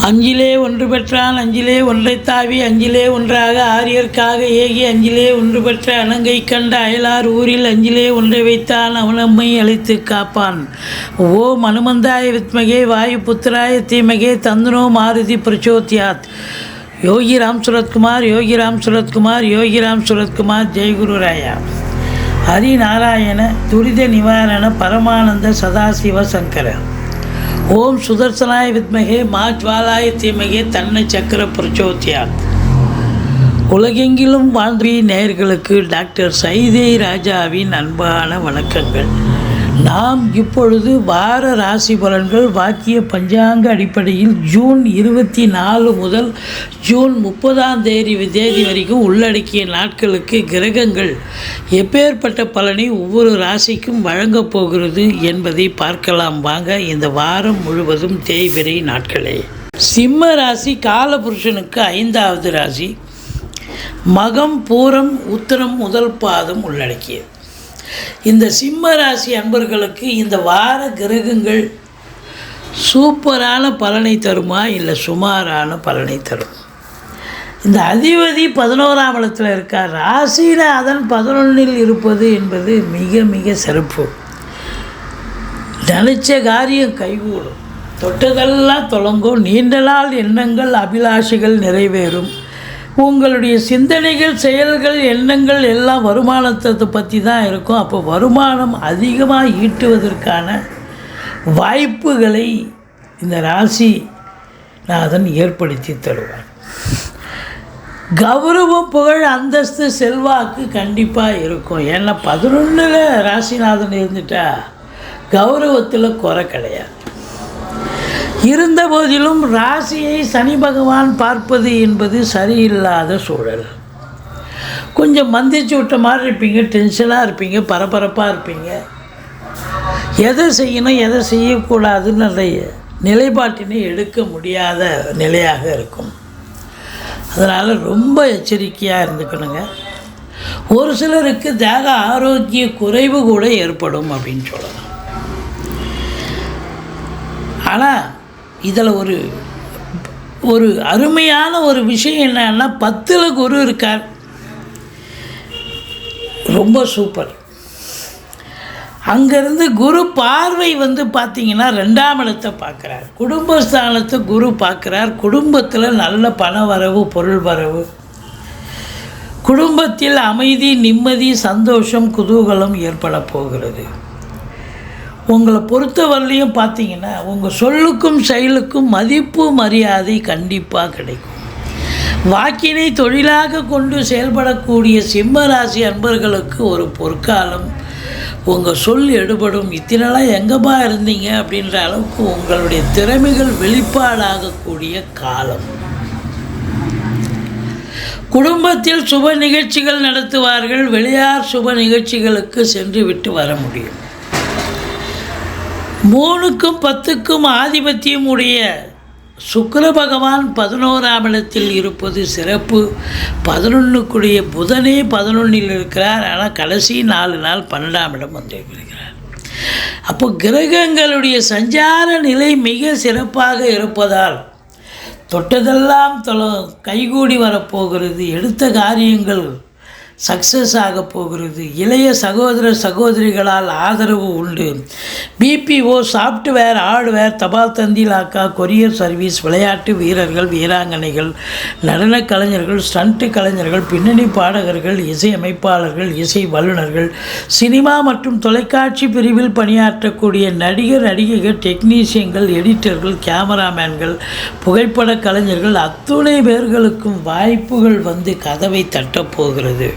அஞ்சிலே ஒன்று பெற்றான் அஞ்சிலே ஒன்றைத் தாவி அஞ்சிலே ஒன்றாக ஆரியர்க்காக ஏகி அஞ்சிலே ஒன்று பெற்ற அணங்கை கண்ட அயலார் ஊரில் அஞ்சிலே ஒன்றை வைத்தான் அவனம்மை அழைத்து காப்பான். ஓம் அனுமந்தாய வித்மகே வாயு புத்திராய தீமகே தந்தனோ மாருதி பிரச்சோத்யாத். யோகி ராம் சுரத்குமார் யோகி ராம் சுரத்குமார் யோகி ராம் சுரத்குமார். ஜெய்குருராயா. ஹரிநாராயண துரித நிவாரண பரமானந்த சதாசிவ சங்கர. ஓம் சுதர்சனாய வித்மகே மா ஜ்வாலாய தீமகே தன்னை சக்கர பிரச்சோத்யாத். உலகெங்கிலும் வாழ்ந்த நேயர்களுக்கு டாக்டர் சைதை ராஜாவின் அன்பான வணக்கங்கள். நாம் இப்பொழுது வார ராசி பலன்கள் வாக்கிய பஞ்சாங்க அடிப்படையில் ஜூன் 24 முதல் ஜூன் 30 தேதி வரைக்கும் உள்ளடக்கிய நாட்களுக்கு கிரகங்கள் எப்பேற்பட்ட பலனை ஒவ்வொரு ராசிக்கும் வழங்கப் போகிறது என்பதை பார்க்கலாம் வாங்க. இந்த வாரம் முழுவதும் தேய்பிறை நாட்களே. சிம்ம ராசி காலபுருஷனுக்கு 5வது ராசி. மகம் பூரம் உத்திரம் முதல் பாதம் உள்ளடக்கியது. இந்த சிம்ம ராசி அன்பர்களுக்கு இந்த வார கிரகங்கள் சூப்பரான பலனை தருமா இல்லை சுமாரான பலனை தரும்? இந்த அதிபதி 11ஆம் இடத்துல இருக்கார். ராசியில் அதன் 11இல் இருப்பது என்பது மிக மிக சிறப்பு. நினைச்ச காரியம் கைகூடும், தொட்டதெல்லாம் தொடங்கும், நீண்ட நாள் எண்ணங்கள் அபிலாஷைகள் நிறைவேறும். உங்களுடைய சிந்தனைகள் செயல்கள் எண்ணங்கள் எல்லாம் வருமானத்தை பற்றி தான் இருக்கும். அப்போ வருமானம் அதிகமாக ஈட்டுவதற்கான வாய்ப்புகளை இந்த ராசி நாதன் ஏற்படுத்தி தருவார். கௌரவம் புகழ் அந்தஸ்து செல்வாக்கு கண்டிப்பாக இருக்கும். ஏன்னா 11ல் ராசிநாதன் இருந்துட்டா கௌரவத்தில் குறை கிடையாது. இருந்த போதிலும் ராசியை சனி பகவான் பார்ப்பது என்பது சரியில்லாத சூழல். கொஞ்சம் மந்திச்சு விட்ட மாதிரி இருப்பீங்க, டென்ஷனாக இருப்பீங்க, பரபரப்பாக இருப்பீங்க. எதை செய்யணும் எதை செய்யக்கூடாதுன்னு நிலைப்பாட்டினை எடுக்க முடியாத நிலையாக இருக்கும். அதனால் ரொம்ப எச்சரிக்கையாக இருந்துக்கணுங்க. ஒரு சிலருக்கு தேக ஆரோக்கிய குறைவு கூட ஏற்படும் அப்படின்னு சொல்லலாம். ஆனால் இதில் ஒரு அருமையான ஒரு விஷயம் என்னன்னா 10ல் குரு இருக்கார். ரொம்ப சூப்பர். அங்கேருந்து குரு பார்வை பார்த்திங்கன்னா 2ஆம் இடத்தை பார்க்குறார். குடும்பஸ்தானத்தை குரு பார்க்குறார். குடும்பத்தில் நல்ல பண வரவு பொருள் வரவு, குடும்பத்தில் அமைதி நிம்மதி சந்தோஷம் குதூகலம் ஏற்பட போகிறது. உங்களை பொறுத்தவரையிலையும் பார்த்தீங்கன்னா உங்கள் சொல்லுக்கும் செயலுக்கும் மதிப்பு மரியாதை கண்டிப்பாக கிடைக்கும். வாக்கினை தொழிலாக கொண்டு செயல்படக்கூடிய சிம்ம ராசி அன்பர்களுக்கு ஒரு பொற்காலம். உங்கள் சொல் எடுபடும். இத்தனைலாம் எங்கேப்பா இருந்தீங்க அப்படின்ற அளவுக்கு உங்களுடைய திறமைகள் வெளிப்பாடாகக்கூடிய காலம். குடும்பத்தில் சுப நிகழ்ச்சிகள் நடத்துவார்கள். வெளியார் சுப நிகழ்ச்சிகளுக்கு சென்று விட்டு வர முடியும். 3க்கும் 10க்கும் ஆதிபத்தியம் உடைய சுக்கிர பகவான் 11ஆம் இடத்தில் இருப்பது சிறப்பு. 11க்குடைய புதனே 11இல் இருக்கிறார். ஆனால் கடைசி 4 நாள் 12ஆம் இடம் இருக்கிறார். அப்போ கிரகங்களுடைய சஞ்சார நிலை மிக சிறப்பாக இருப்பதால் தொட்டதெல்லாம் கைகூடி வரப்போகிறது. எடுத்த காரியங்கள் சக்ஸஸ் ஆக போகிறது. இளைய சகோதர சகோதரிகளால் ஆதரவு உண்டு. பிபிஓ சாஃப்ட்வேர் ஹார்ட்வேர் தபால் தந்தி லாக்கா கொரியர் சர்வீஸ் விளையாட்டு வீரர்கள் வீராங்கனைகள் நடன கலைஞர்கள் ஸ்டண்ட் கலைஞர்கள் பின்னணி பாடகர்கள் இசையமைப்பாளர்கள் இசை வல்லுநர்கள் சினிமா மற்றும் தொலைக்காட்சி பிரிவில் பணியாற்றக்கூடிய நடிகர் நடிகைகள் டெக்னீஷியன்கள் எடிட்டர்கள் கேமராமேன்கள் புகைப்பட கலைஞர்கள் அத்துணை பேர்களுக்கும் வாய்ப்புகள் கதவை தட்டப்போகிறது.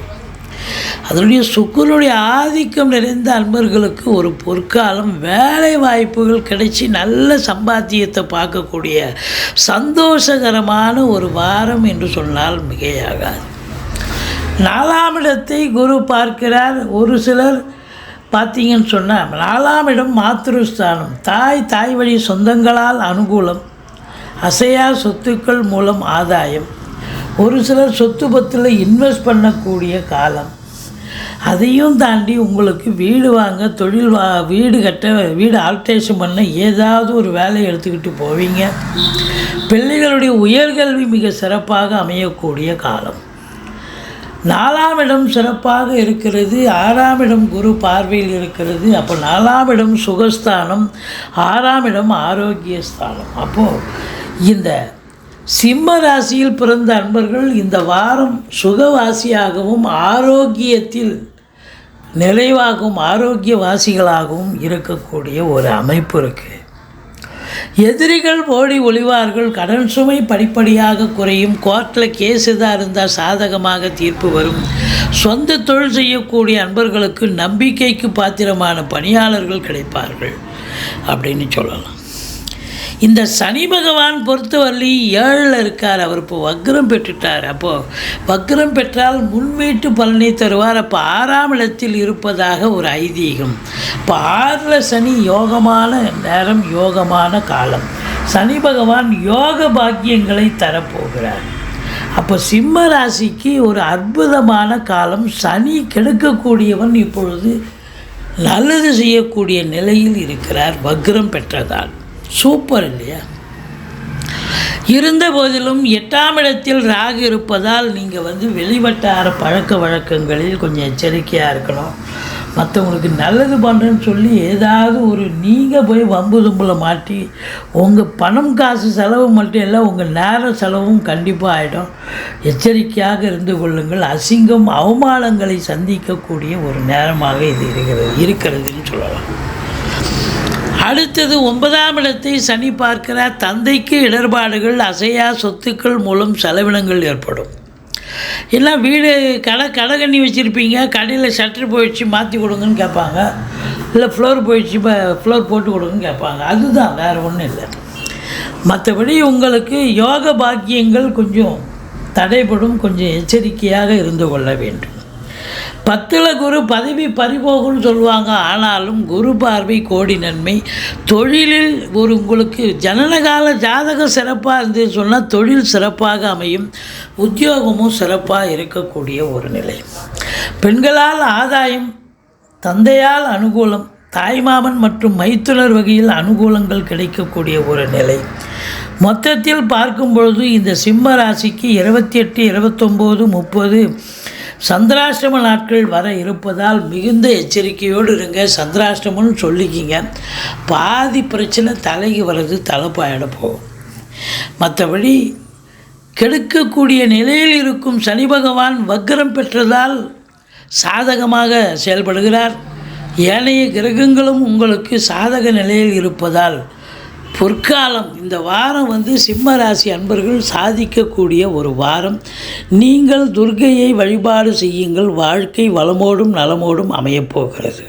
அதனுடைய சுக்கிரனுடைய ஆதிக்கம் நிறைந்த அன்பர்களுக்கு ஒரு பொற்காலம். வேலை வாய்ப்புகள் கிடைச்சி நல்ல சம்பாத்தியத்தை பார்க்கக்கூடிய சந்தோஷகரமான ஒரு வாரம் என்று சொன்னால் மிகையாகாது. 4ஆம் இடத்தை குரு பார்க்கிறார். ஒரு சிலர் பார்த்தீங்கன்னு சொன்னால் 4ஆம் இடம் மாத்ருஸ்தானம். தாய் வழி சொந்தங்களால் அனுகூலம், அசையா சொத்துக்கள் மூலம் ஆதாயம், ஒரு சிலர் சொத்து பத்தில் இன்வெஸ்ட் பண்ணக்கூடிய காலம். அதையும் தாண்டி உங்களுக்கு வீடு வாங்க, தொழில் வீடு கட்ட, வீடு ஆல்ட்ரேஷன் பண்ண ஏதாவது ஒரு வேலையை எடுத்துக்கிட்டு போவீங்க. பிள்ளைகளுடைய உயர்கல்வி மிக சிறப்பாக அமையக்கூடிய காலம். 4ஆம் இடம் சிறப்பாக இருக்கிறது. 6ஆம் இடம் குரு பார்வையில் இருக்கிறது. அப்போ 4ஆம் இடம் சுகஸ்தானம், 6ஆம் இடம் ஆரோக்கியஸ்தானம். அப்போது இந்த சிம்ம ராசியில் பிறந்த அன்பர்கள் இந்த வாரம் சுகவாசியாகவும் ஆரோக்கியத்தில் நிறைவாகவும் ஆரோக்கியவாசிகளாகவும் இருக்கக்கூடிய ஒரு அமைப்பு இருக்குது. எதிரிகள் ஓடி ஒளிவார்கள். கடன் சுமை படிப்படியாக குறையும். கோர்ட்டில் கேஸ் எதாக இருந்தால் சாதகமாக தீர்ப்பு வரும். சொந்த தொழில் செய்யக்கூடிய அன்பர்களுக்கு நம்பிக்கைக்கு பாத்திரமான பணியாளர்கள் கிடைப்பார்கள் அப்படின்னு சொல்லலாம். இந்த சனி பகவான் பொறுத்தவரை 7ல் இருக்கார். அவர் இப்போ வக்ரம் பெற்றுட்டார். அப்போது வக்ரம் பெற்றால் முன்வீட்டு பலனை தருவார். அப்போ 6ஆம் இடத்தில் இருப்பதாக ஒரு ஐதீகம். இப்போ 6ல் சனி யோகமான நேரம், யோகமான காலம். சனி பகவான் யோக பாக்கியங்களை தரப்போகிறார். அப்போ சிம்ம ராசிக்கு ஒரு அற்புதமான காலம். சனி கெடுக்கக்கூடியவன் இப்பொழுது நல்லது செய்யக்கூடிய நிலையில் இருக்கிறார், வக்ரம் பெற்றதால். சூப்பர் இல்லையா? இருந்த போதிலும் 8ஆம் இடத்தில் ராகு இருப்பதால் நீங்கள் வெளிவட்டார பழக்க வழக்கங்களில் கொஞ்சம் எச்சரிக்கையாக இருக்கணும். மற்றவங்களுக்கு நல்லது பண்ணுறேன்னு சொல்லி ஏதாவது ஒரு நீங்கள் போய் வம்பு தும்பில் மாட்டி உங்கள் பணம் காசு செலவு மட்டும் இல்லை, உங்கள் நேர செலவும் கண்டிப்பாக ஆகிடும். எச்சரிக்கையாக இருந்து கொள்ளுங்கள். அசிங்கம் அவமானங்களை சந்திக்கக்கூடிய ஒரு நேரமாக இது இருக்கிறதுன்னு சொல்லலாம். அடுத்தது 9ஆம் இடத்தை சனி பார்க்கிறார். தந்தைக்கு இடர்பாடுகள், அசையா சொத்துக்கள் மூலம் செலவினங்கள் ஏற்படும். எல்லாம் வீடு கடகண்ணி வச்சுருப்பீங்க, கடையில் ஷட்டர் போயிடுச்சு மாற்றி கொடுங்கன்னு கேட்பாங்க, இல்லை ஃப்ளோர் போயிடுச்சு ஃப்ளோர் போட்டு கொடுங்கன்னு கேட்பாங்க. அதுதான், வேறு ஒன்றும் இல்லை. மற்றபடி உங்களுக்கு யோக பாக்கியங்கள் கொஞ்சம் தடைப்படும். கொஞ்சம் எச்சரிக்கையாக இருந்து கொள்ள வேண்டும். 10ல் குரு பதவி பறிபோகும்னு சொல்லுவாங்க. ஆனாலும் குரு பார்வை கோடி நன்மை. தொழிலில் உங்களுக்கு ஜனனகால ஜாதகம் சிறப்பாக இருந்து சொன்னால் தொழில் சிறப்பாக அமையும். உத்தியோகமும் சிறப்பாக இருக்கக்கூடிய ஒரு நிலை. பெண்களால் ஆதாயம், தந்தையால் அனுகூலம், தாய்மாமன் மற்றும் மைத்துனர் வகையில் அனுகூலங்கள் கிடைக்கக்கூடிய ஒரு நிலை. மொத்தத்தில் பார்க்கும் பொழுது இந்த சிம்ம ராசிக்கு 28, 29, 30 சந்திராஷ்டம நாட்கள் வர இருப்பதால் மிகுந்த எச்சரிக்கையோடு இருங்க. சந்திராஷ்டமம்னு சொல்லிக்கிங்க. பாதி பிரச்சனை தலைக்கு வர்றது தலைப்பாயிட போகும். மற்றபடி கெடுக்கக்கூடிய நிலையில் இருக்கும் சனி பகவான் வக்ரம் பெற்றதால் சாதகமாக செயல்படுகிறார். ஏனைய கிரகங்களும் உங்களுக்கு சாதக நிலையில் இருப்பதால் பொற்காலம். இந்த வாரம் சிம்ம ராசி அன்பர்கள் சாதிக்கக்கூடிய ஒரு வாரம். நீங்கள் துர்க்கையை வழிபாடு செய்யுங்கள். வாழ்க்கை வளமோடும் நலமோடும் அமையப்போகிறது.